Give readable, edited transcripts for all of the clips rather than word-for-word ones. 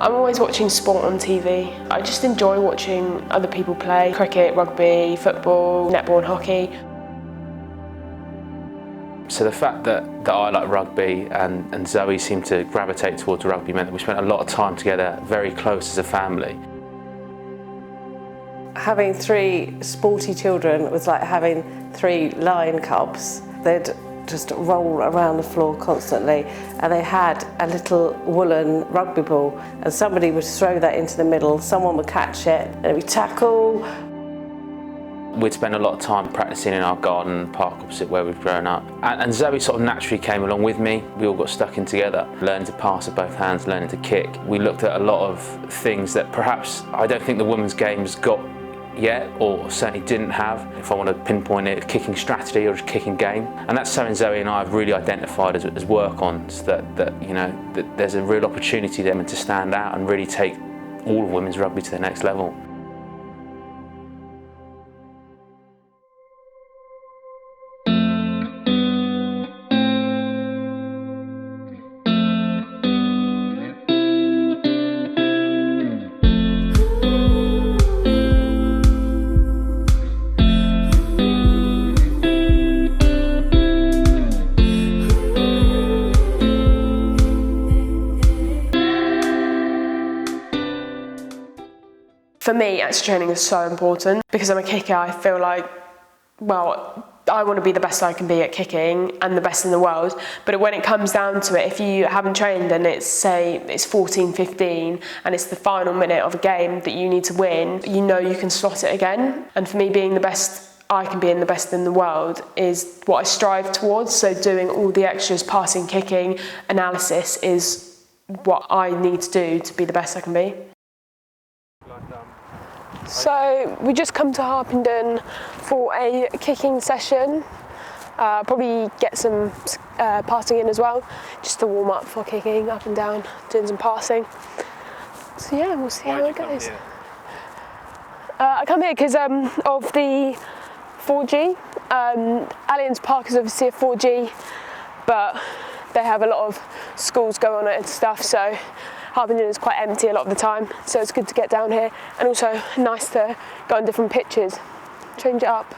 I'm always watching sport on TV. I just enjoy watching other people play cricket, rugby, football, netball and hockey. So the fact that I like rugby and Zoe seemed to gravitate towards rugby meant that we spent a lot of time together, very close as a family. Having 3 sporty children was like having 3 lion cubs. They'd just roll around the floor constantly, and they had a little woolen rugby ball, and somebody would throw that into the middle, someone would catch it, and we'd tackle. We'd spend a lot of time practicing in our garden park opposite where we've grown up. And Zoe sort of naturally came along with me. We all got stuck in together, learning to pass with both hands, learning to kick. We looked at a lot of things that perhaps I don't think the women's game's got yet, or certainly didn't have. If I want to pinpoint it, kicking strategy or just kicking game. And that's something Zoe and I have really identified as work-ons, that you know, that there's a real opportunity there to stand out and really take all of women's rugby to the next level. For me, extra training is so important because I'm a kicker. I feel like, well, I want to be the best I can be at kicking and the best in the world. But when it comes down to it, if you haven't trained and it's, say, it's 14-15 and it's the final minute of a game that you need to win, you know you can slot it again. And for me, being the best I can be and the best in the world is what I strive towards. So doing all the extras, passing, kicking, analysis is what I need to do to be the best I can be. So we just come to Harpenden for a kicking session. Probably get some passing in as well, just to warm up for kicking up and down, doing some passing. So yeah, we'll see how it goes. I come here because of the 4G. Allianz Park is obviously a 4G, but they have a lot of schools go on it and stuff, so Harpenden is quite empty a lot of the time, so it's good to get down here, and also nice to go on different pitches, change it up.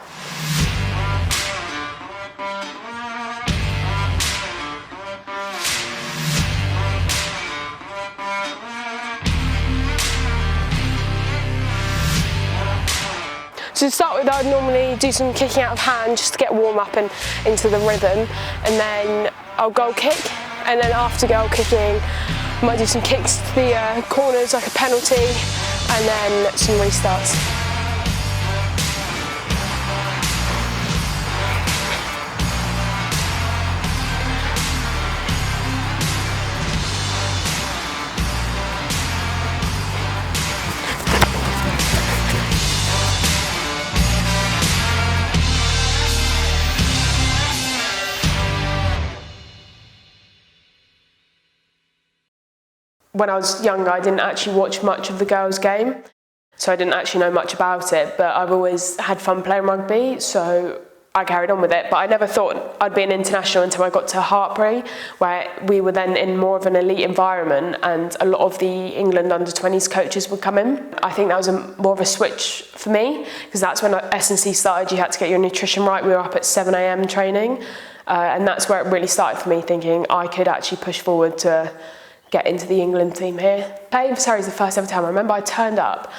So to start with, I'd normally do some kicking out of hand just to get warm up and into the rhythm, and then I'll goal kick, and then after goal kicking I might do some kicks to the corners like a penalty, and then some restarts. When I was younger, I didn't actually watch much of the girls' game, so I didn't actually know much about it, but I've always had fun playing rugby, so I carried on with it, but I never thought I'd be an international until I got to Hartpury, where we were then in more of an elite environment and a lot of the England under-20s coaches would come in. I think that was more of a switch for me, because that's when S&C started. You had to get your nutrition right. We were up at 7 a.m. training, and that's where it really started for me, thinking I could actually push forward to get into the England team here. Playing for Surrey was the first ever time. I remember I turned up,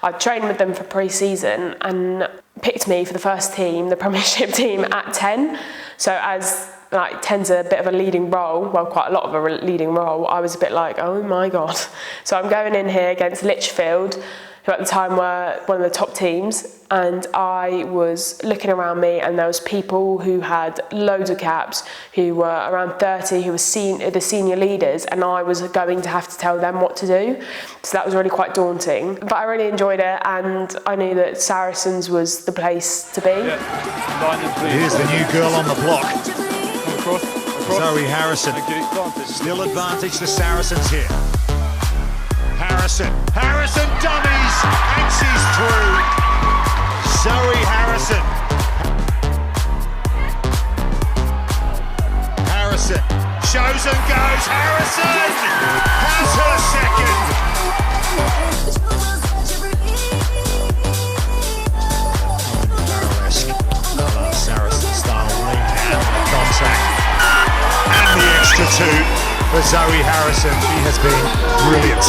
I trained with them for pre-season and picked me for the first team, the Premiership team, at 10. So as 10's a bit of a leading role, well, quite a lot of a leading role, I was a bit like, oh my God. So I'm going in here against Lichfield, who at the time were one of the top teams, and I was looking around me and there was people who had loads of caps, who were around 30, who were the senior leaders, and I was going to have to tell them what to do. So that was really quite daunting. But I really enjoyed it, and I knew that Saracens was the place to be. Here's the new girl on the block. Across. Zoe Harrison. Still advantage the Saracens here. Harrison dummies, and she's through. Zoe Harrison. Shows and goes. Harrison has her second. Saracen style lead hand contact. And the extra two for Zoe Harrison. She has been brilliant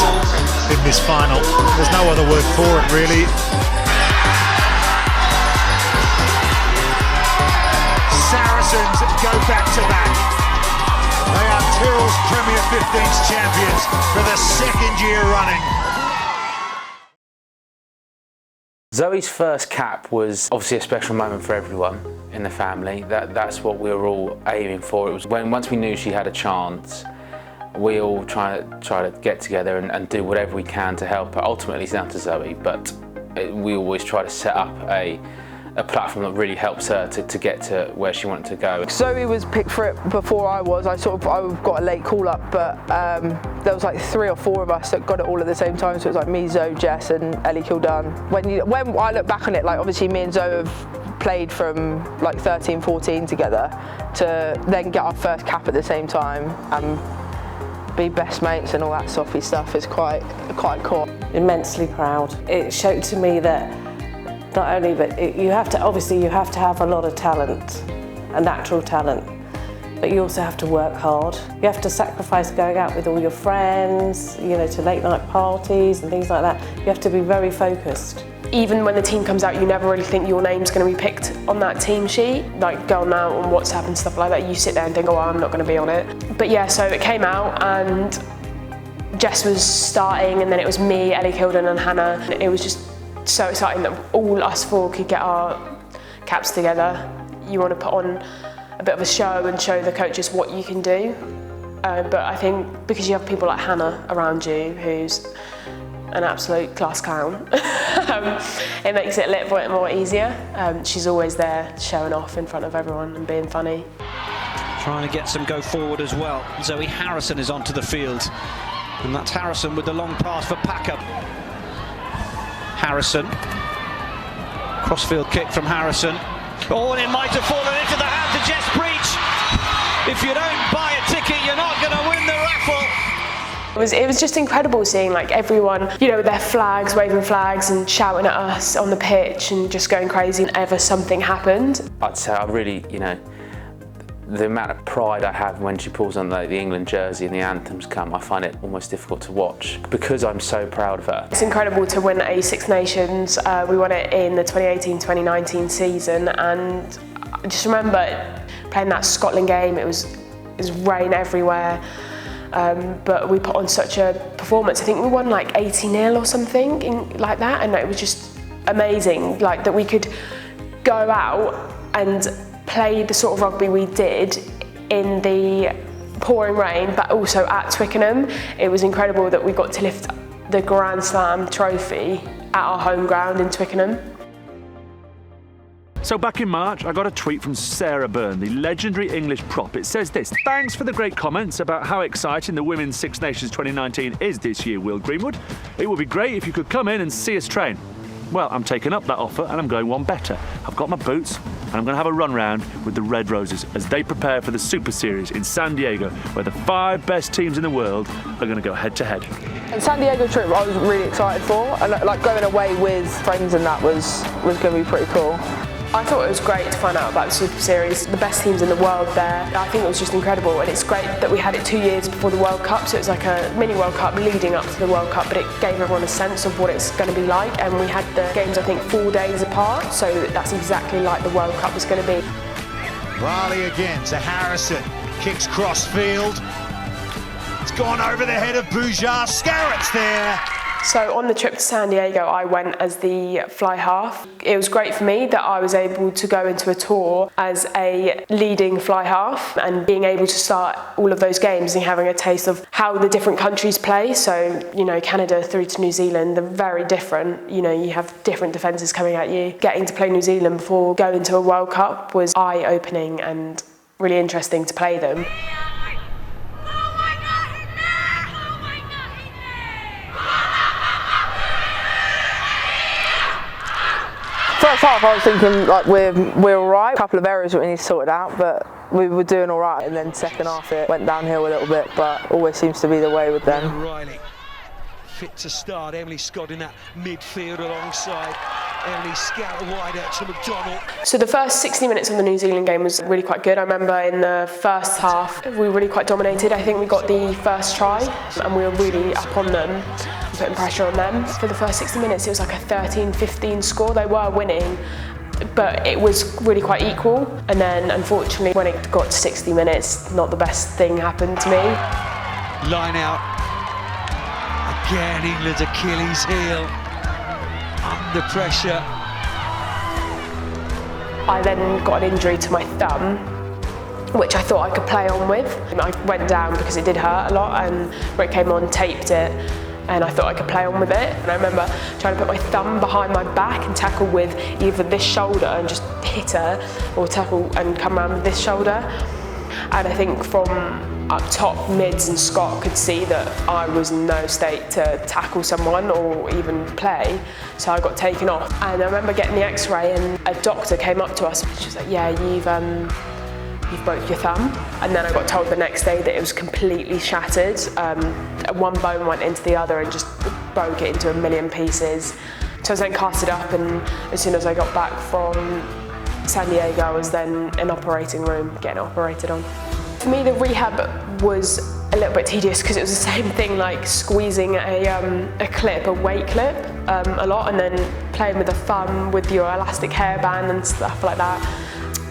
in this final. There's no other word for it, really. Saracens go back to back. They are Tyrrell's Premier 15s champions for the second year running. Zoe's first cap was obviously a special moment for everyone in the family. That's what we were all aiming for. It was once we knew she had a chance, we all try to get together and do whatever we can to help her. Ultimately, it's down to Zoe, but we always try to set up a platform that really helps her to get to where she wanted to go. Zoe was picked for it before I was. I got a late call up, but there was like 3 or 4 of us that got it all at the same time. So it was like me, Zoe, Jess, and Ellie Kildan. When I look back on it, like obviously me and Zoe have played from like 13, 14 together to then get our first cap at the same time and be best mates and all that soppy stuff is quite cool. Immensely proud. It showed to me that not only, but you have to have a lot of talent, a natural talent, but you also have to work hard. You have to sacrifice going out with all your friends, to late night parties and things like that. You have to be very focused. Even when the team comes out, you never really think your name's going to be picked on that team sheet. Like going out on WhatsApp and stuff like that, you sit there and think, oh, I'm not going to be on it. But yeah, so it came out and Jess was starting, and then it was me, Ellie Kildan and Hannah. It was just so exciting that all us 4 could get our caps together. You want to put on a bit of a show and show the coaches what you can do. But I think because you have people like Hannah around you, who's an absolute class clown, it makes it a little bit more easier. She's always there showing off in front of everyone and being funny. Trying to get some go forward as well. Zoe Harrison is onto the field, and that's Harrison with the long pass for Packer. Harrison, crossfield kick from Harrison. Oh, and it might have fallen into the hands of Jess Breach. If you don't buy a ticket, you're not going to win the raffle. It was just incredible seeing like everyone, with their flags, waving flags and shouting at us on the pitch and just going crazy whenever something happened. I'd say I really, the amount of pride I have when she pulls on the England jersey and the anthems come, I find it almost difficult to watch because I'm so proud of her. It's incredible to win a Six Nations. We won it in the 2018-2019 season, and I just remember playing that Scotland game. It was rain everywhere, but we put on such a performance. I think we won like 80-0 or something like that, and it was just amazing, like that we could go out and play the sort of rugby we did in the pouring rain, but also at Twickenham. It was incredible that we got to lift the Grand Slam trophy at our home ground in Twickenham. So back in March, I got a tweet from Sarah Byrne, the legendary English prop. It says this: thanks for the great comments about how exciting the Women's Six Nations 2019 is this year, Will Greenwood. It would be great if you could come in and see us train. Well, I'm taking up that offer and I'm going one better. I've got my boots and I'm going to have a run round with the Red Roses as they prepare for the Super Series in San Diego, where the 5 best teams in the world are going to go head to head. The San Diego trip I was really excited for, and like going away with friends and that was going to be pretty cool. I thought it was great to find out about the Super Series, the best teams in the world there. I think it was just incredible, and it's great that we had it 2 years before the World Cup, so it was like a mini World Cup leading up to the World Cup, but it gave everyone a sense of what it's going to be like, and we had the games I think 4 days apart, so that's exactly like the World Cup was going to be. Riley again to Harrison, kicks cross field. It's gone over the head of Boujar. Scarrett's there. So on the trip to San Diego, I went as the fly half. It was great for me that I was able to go into a tour as a leading fly half and being able to start all of those games and having a taste of how the different countries play. So, you know, Canada through to New Zealand, they're very different. You know, you have different defences coming at you. Getting to play New Zealand before going to a World Cup was eye-opening and really interesting to play them. First half I was thinking like we're all right, a couple of errors that we need to sort it out, but we were doing all right, and then second half it went downhill a little bit, but always seems to be the way with them. Riley fit to start. Emily Scott in that midfield alongside Emily Scout wide out to McDonald. So the first 60 minutes of the New Zealand game was really quite good. I remember in the first half we were really quite dominated. I think we got the first try and we were really up on them, putting pressure on them. For the first 60 minutes it was like a 13-15 score. They were winning, but it was really quite equal. And then unfortunately when it got to 60 minutes, not the best thing happened to me. Line out. Again, England's Achilles heel. Under pressure. I then got an injury to my thumb, which I thought I could play on with. I went down because it did hurt a lot, and Rick came on, taped it, and I thought I could play on with it. And I remember trying to put my thumb behind my back and tackle with either this shoulder and just hit her, or tackle and come around with this shoulder. And I think from up top, Mids and Scott could see that I was in no state to tackle someone or even play, so I got taken off. And I remember getting the x-ray and a doctor came up to us and she was like, yeah, you've broke your thumb. And then I got told the next day that it was completely shattered. One bone went into the other and just broke it into a million pieces. So I was then casted up, and as soon as I got back from San Diego, I was then in operating room getting operated on. For me, the rehab was a little bit tedious because it was the same thing, like squeezing a clip, a weight clip, a lot, and then playing with the thumb with your elastic hairband and stuff like that.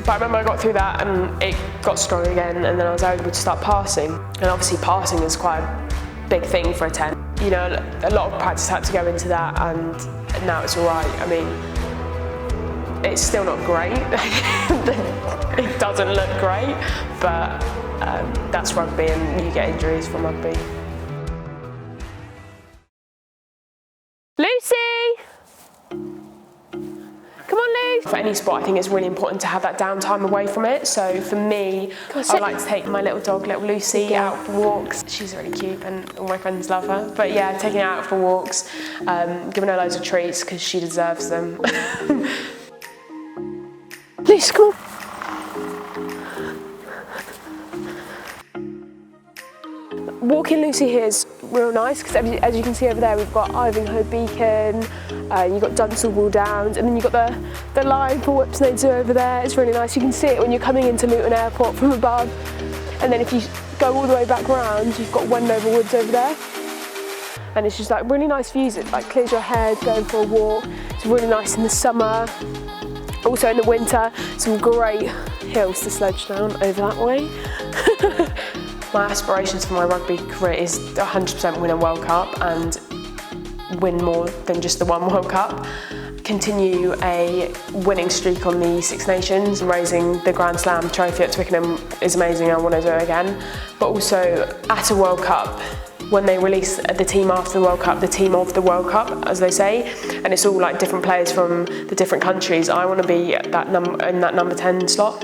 But I remember I got through that and it got strong again, and then I was able to start passing. And obviously passing is quite a big thing for a 10. You know, a lot of practice had to go into that, and now it's all right. I mean, it's still not great. It doesn't look great, but that's rugby, and you get injuries from rugby. Lucy! Come on, Lucy! For any sport, I think it's really important to have that downtime away from it. So for me, I like to take my little dog, little Lucy, out for walks. She's really cute and all my friends love her. But yeah, taking her out for walks, giving her loads of treats because she deserves them. Lucy, come on. Walking Lucy here is real nice because as you can see over there, we've got Ivinghoe Beacon, you've got Dunstable Downs, and then you've got the line for Whipsnade Zoo over there. It's really nice. You can see it when you're coming into Luton Airport from above. And then if you go all the way back round, you've got Wendover Woods over there. And it's just like really nice views. It like clears your head going for a walk. It's really nice in the summer. Also in the winter, some great hills to sledge down over that way. My aspirations for my rugby career is 100% win a World Cup and win more than just the one World Cup. Continue a winning streak on the Six Nations, raising the Grand Slam trophy at Twickenham is amazing. I want to do it again. But also at a World Cup, when they release the team after the World Cup, the team of the World Cup, as they say, and it's all like different players from the different countries, I want to be at that in that number 10 slot.